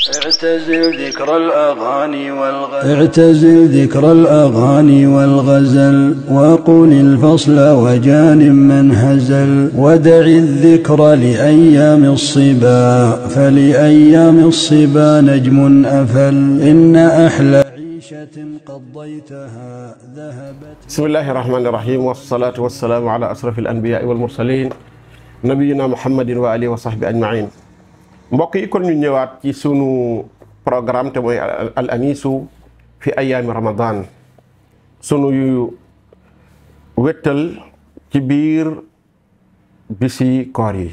اعتزل ذكر الأغاني والغزل وقل الفصل وجانب من هزل ودع الذكر لأيام الصبا فلأيام الصبا نجم أفل إن أحلى عيشة قضيتها ذهبت. بسم الله الرحمن الرحيم والصلاة والسلام على أشرف الأنبياء والمرسلين نبينا محمد وآله وصحبه أجمعين. mbokk yi kon ñu ñëwaat ci sunu programme te mooy al anisu fi ayaami ramadan, sunu wéttal ci biir bisi koor yi.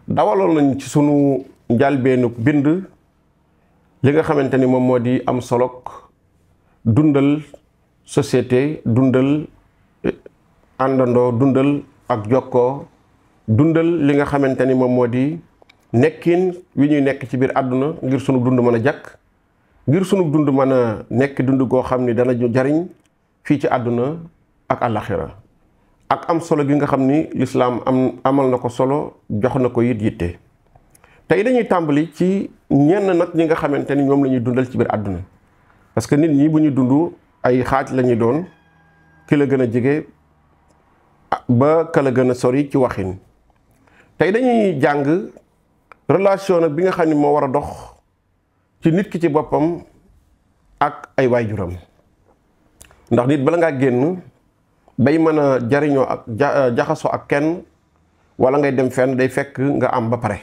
dawaloon nañ ci sunu njàlbeenu bind li nga xamante ni moom moo di am solok dundal société, dundal àndandoo, dundal ak jokkoo, dundal li nga xamante ni moom moo di nekkin wi ñuy nekk ci biir àdduna ngir sunu dund mën a jàkk, ngir sunu dund mën a nekk dund goo xam ni dana jariñ fii ci àdduna ak àllaxira, ak am solo gi nga xam ni lislaam amal na ko solo, jox na ko yitte. tey dañuy tàmbali ci ñenn nag ñi nga xamante ni ñoom la ñuy dundal ci biir àdduna, parce que nit ñi bu ñu dund ay xaaj la ñuy doon, ki la gën a jege ba ka la gën a sori ci waxin. tey dañuy jàng relation nag bi nga xam ne moo war a dox ci nit ki ci boppam ak ay waajuram, ndax nit bala ngaa génn bay mën a jariñoo ak jaxasoo ak kenn wala ngay dem fenn day fekk nga am ba pare.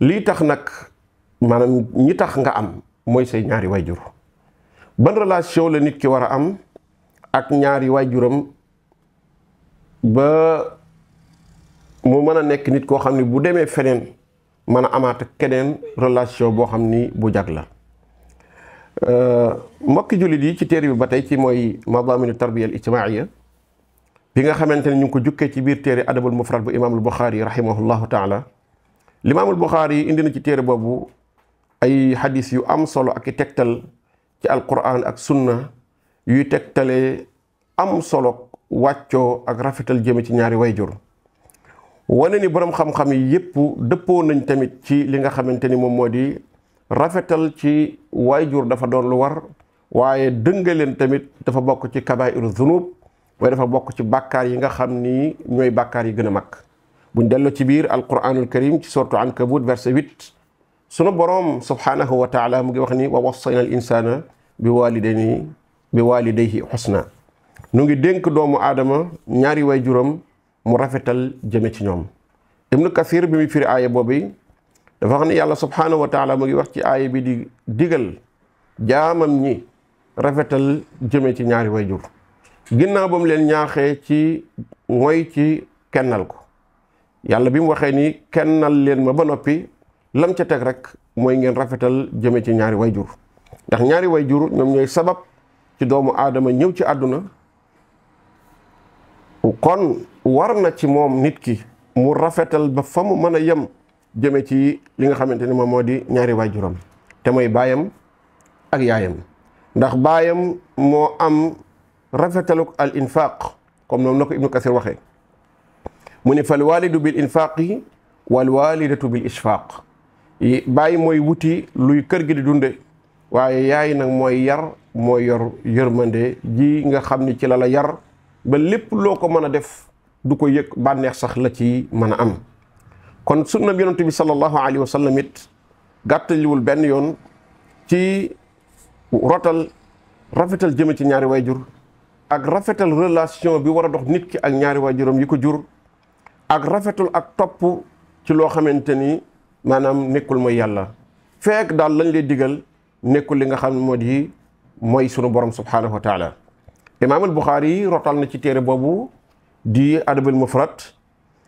lii tax nag maanaam ñi tax nga am mooy say ñaari waajur. ban relation la nit ki war a am ak ñaari waajuram ba mu mën a nekk nit koo xam ne bu demee feneen mën a amaat keneen relation boo xam ni bu jag la. mbokki jullit yi ci téere bi ba tey ci mooy madaaminu tarbiya al ijtimaaiya bi nga xamante ne ñu ngi ko jukkee ci biir téere adabul mufrad bu imaamul Buxaari rahimahullahu taala. limaamul Buxaari indi na ci téere boobu ay xadis yu am solo ak i tegtal ci alquran ak sunna yuy tegtale am solo wàccoo ak rafetal jëme ci ñaari wayjur. wane ni borom xam-xam yi yépp dëppoo nañ tamit ci li nga xamante ni moom moo di rafetal ci waajur dafa doon lu war, waaye dëngaleen tamit dafa bokk ci kabaa'iru zunub, waaye dafa bokk ci bàkkaar yi nga xam ni ñooy bàkkaar yi gën a mag. buñ delloo ci biir alquranul karim ci sourate Ankabut verset 8, sunu boroom subhanahu wa taala mu ngi wax ni wa wassayna al insana bi walidayhi husna. nu ngi dénk doomu aadama ñaari waajuram mu rafetal jëme ci ñoom. Ibnu Kathir bi muy firi aaya boobu dafa wax ni yàlla subhanahu wa taala mu ngi wax ci aaya bi di digal jaamam ñi rafetal jëme ci ñaari waajur, ginnaaw ba mu leen ñaaxee ci mooy ci kennal ko. yàlla bi mu waxee ni kennal leen ma ba noppi lam ca teg rek mooy ngeen rafetal jëme ci ñaari waajur, ndax ñaari waajur ñoom ñooy sabab ci doomu aadama ñëw ci àdduna. kon war na ci moom nit ki mu rafetal ba fa mu mën a yem jëme ci li nga xamante ni moom moo di ñaari waajuram, te mooy baayam ak yaayam. ndax baayam moo am rafetaluk al infaq comme noonu na ko Ibnu Kasir waxee, mu ni fal walidu bil infaqi wal walidatu bil ishfaq. baay mooy wuti luy kër gi di dunde, waaye yaay nag mooy yar, mooy yor yërmande ji nga xam ni ci la la yar ba lépp loo ko mën a def du ko yëg, bànneex sax la ci mën a am. kon sunna bi yonent bi sallallahu alayhi wa sallam it gàttaliwul benn yoon ci rotal rafetal jëme ci ñaari waajur ak rafetal relation bi war a dox nit ki ak ñaari waajuram yi ko jur, ak rafetul ak topp ci loo xamante ni maanaam nekkul mooy yàlla. fekk daal lañ lay digal nekkul li nga xam moo di mooy sunu borom subhanahu wa taala. imaamul Buxaari rotal na ci téere boobu di adabul mufrad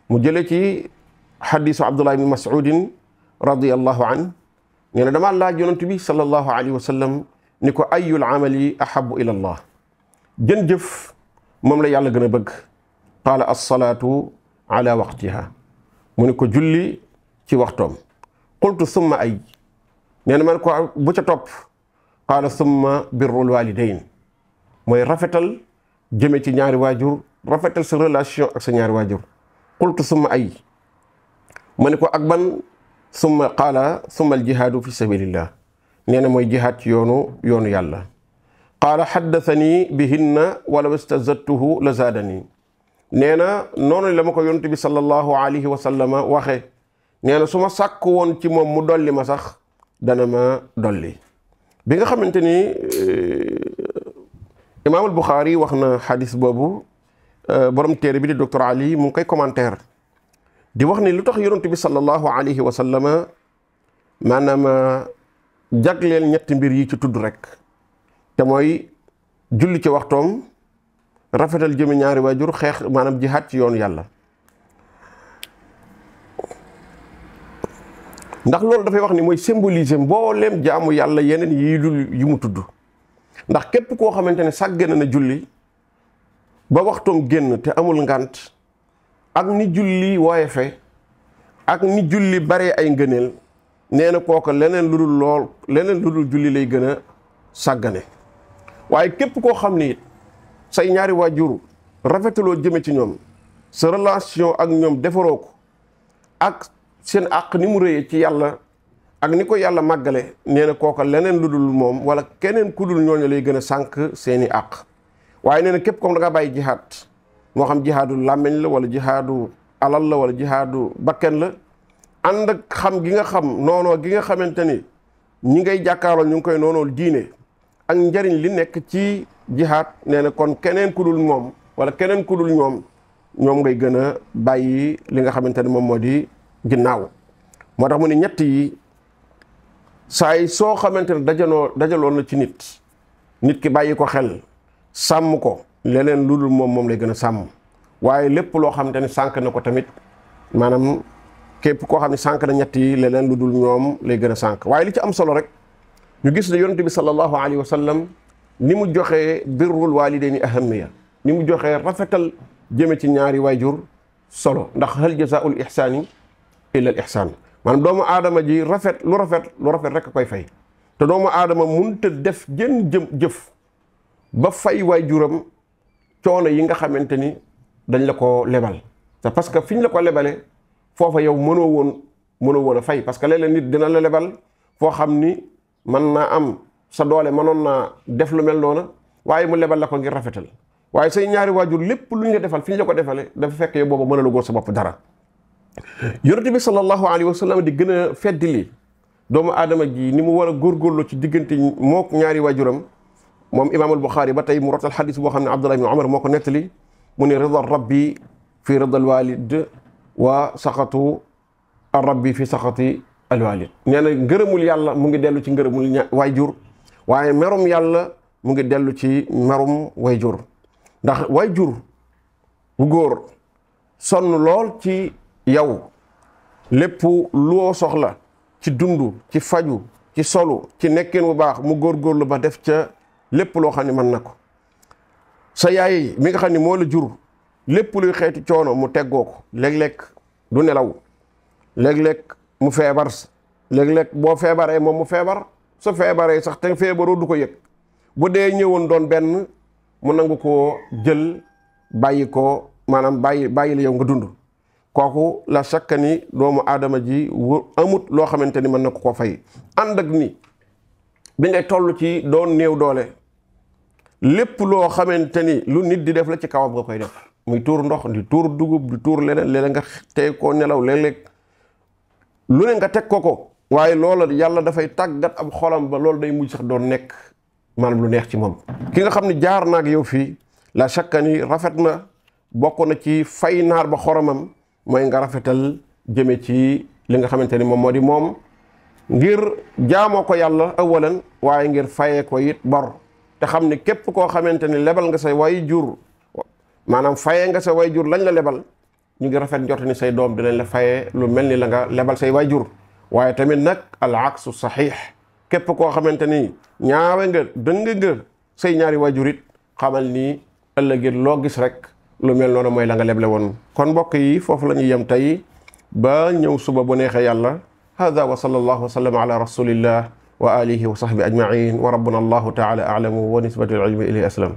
mu jële ci xadisu Abdullah ibn Mas'udin radiyallahu an, nee na damaa laaj yonent bi sallallahu alayhi wa sallam ni ko ayul amali ahabu ila allah, jën jëf moom la yàlla gën a bëgg. qaala as-salaatu ala waqtiha, mu ni ko julli ci waxtoom. qultu summa ay, nee na man ko bu ca topp. qaala summa birrul walidayn, mooy rafetal jëme ci ñaari waajur, rafetal sa relation ak sa ñaari waajur. qultu summa ay, ma ni ko ak ban summa qaala summa al jihaadu fi sabilillah nee na mooy jihaad ci yoonu yàlla. qaala xaddathani bihinna walaw istazadtuhu la zaadani nee na noonu la ma ko yonent bi sallallahu alayhi wa sallama waxe nee na su ma sàkk woon ci moom mu dolli ma sax dana ma dolli. bi nga xamante ni imaamul Buxaari wax na xadis boobu borom téere bi di docteur Ali mu ngi koy commentaire di wax ni lu tax yonent bi sallallahu alayhi wa sallama maanaam jagleel ñetti mbir yi ci tudd rek te mooy julli ci waxtoom rafetal jëme ñaari waajur xeex maanaam jihaad ci yoonu yàlla. ndax loolu dafay wax ni mooy symboliser mbooleem jaamu yàlla yeneen yi dul yi mu tudd. ndax képp koo xamante ne sàggane na julli ba waxtoom génn te amul ngànt ak ni julli woyofe ak ni julli bare ay ngëneel nee na kooka leneen lu dul julli lay gën a sàggane. waaye képp koo xam ni say ñaari waajur rafetaloo jëme ci ñoom sa relation ak ñoom defaroo ko ak seen àq ni mu rëyee ci yàlla ak ni ko yàlla màggale nee na kooka leneen lu dul moom wala keneen ku dul ñooñu lay gën a sànq seeni àq. waaye nee na képp comme da nga bàyyi jihaad moo xam jihaadu làmmeñ la wala jihaadu alal la wala jihaadu bakken la ànd ak xam gi nga xam noonoo gi nga xamante ni ñi ngay jàkkaaroon ñu ngi koy noonool diine ak njariñ li nekk ci jihaad nee na kon keneen ku dul moom wala keneen ku dul ñoom ngay gën a bàyyi li nga xamante ne moom moo di ginnaaw. moo tax mu ne ñett yi saay soo xamante ne dajaloon na ci nit ki bàyyi ko xel sàmm ko leneen lu dul moom lay gën a sàmm. waaye lépp loo xamante ne sànq na ko tamit maanaam képp koo xam ne sànq na ñett yi leneen lu dul ñoom lay gën a sànq. waaye li ci am solo rek ñu gis ne yonent bi sallallahu alayhi wa sallam ni mu joxee birrul walidayni ahamiya ni mu joxee rafetal jëme ci ñaari waajur solo. ndax hal jazaa'ul ihsaani illa al ihsaan maanaam doomu aadama ji lu rafet rek a koy fay. te doomu aadama mënut a def jëf ba fay waajuram coono yi nga xamante ni dañ la ko lebal. c'est parce que fi ñu la ko lebale foofa yow mënoo woon a fay parce que léeg-léeg nit dina la lebal foo xam ni mën naa am sa doole mënoon naa def lu mel noona waaye mu lebal la ko ngir rafetal. waaye say ñaari waajur lépp lu ñu la defal fi ñu la ko defale dafa fekk yow booba mën a la góor sa bopp dara. yonent bi sallallahu alayhi wa sallam di gën a feddili doomu aadama ji ni mu war a góorgóorlu ci diggante mook ñaari waajuram. moom imaamul Buxaari ba tey mu rotal xadis boo xam ne Abdullah ibn Umar moo ko nettali mu ne rida rabbi fi rida alwalid wa saxatu rabbi fi saxati alwalid. nee na ngërëmul yàlla mu ngi dellu ci ngërëmul waajur waaye merum yàlla mu ngi dellu ci merum waajur. ndax waajur bu góor sonn lool ci yow lépp loo soxla ci dund ci faju ci solu ci nekkin bu baax mu góorgóorlu ba def ca lépp loo xam ne mën na ko. sa yaay mi nga xam ne moo la jur lépp luy xeeti coono mu teggoo ko léeg-léeg du nelaw léeg-léeg mu feebar léeg-léeg boo feebaree moom mu feebar su feebaree sax te feebaroo du ko yëg bu dee ñëwoon doon benn mu nangu koo jël bàyyi ko maanaam bàyyi la yow nga dund. kooku la chaque ni doomu aadama ji amut loo xamante ni mën na ko koo fay. ànd ak ni bi ngay toll ci doon néew doole lépp loo xamante ni lu nit di def la ci kawam nga koy def muy tuur ndox di tuur dugub di tuur leneen léeg-léeg nga tey koo nelaw léeg-léeg lu ne nga teg ko waaye loola yàlla dafay tàggat ab xolam ba loolu day mujj sax doon nekk maanaam lu neex ci moom. ki nga xam ne jaar naag yow fii la chaque ni rafet na bokk na ci fay naar ba xoromam mooy nga rafetal jëme ci li nga xamante ni moom moo di moom ngir jaamoo ko yàlla awalan waaye ngir fayee ko it bor. te xam ne képp koo xamante ni lebal nga say way jur maanaam fayee nga sa way jur lañ la lebal ñu ngi rafet njort ni say doom dinañ la fayee lu mel ni la nga lebal say way jur. waaye tamit nag al aksu saxiix képp koo xamante ni ñaawe nga dëng nga say ñaari waajur it xamal ni ëllëgit loo gis rek lu mel noonu mooy la nga leble woon. kon mbokk yi foofu la ñuy yem tey ba ñëw suba bu neexee yàlla. hada wa sallallahu wa sallam ala rasulillah wa alihi wa sahbi ajmain wa rabbuna allahu taala a'lamu wa nisbatu al ilmi ilayhi aslam.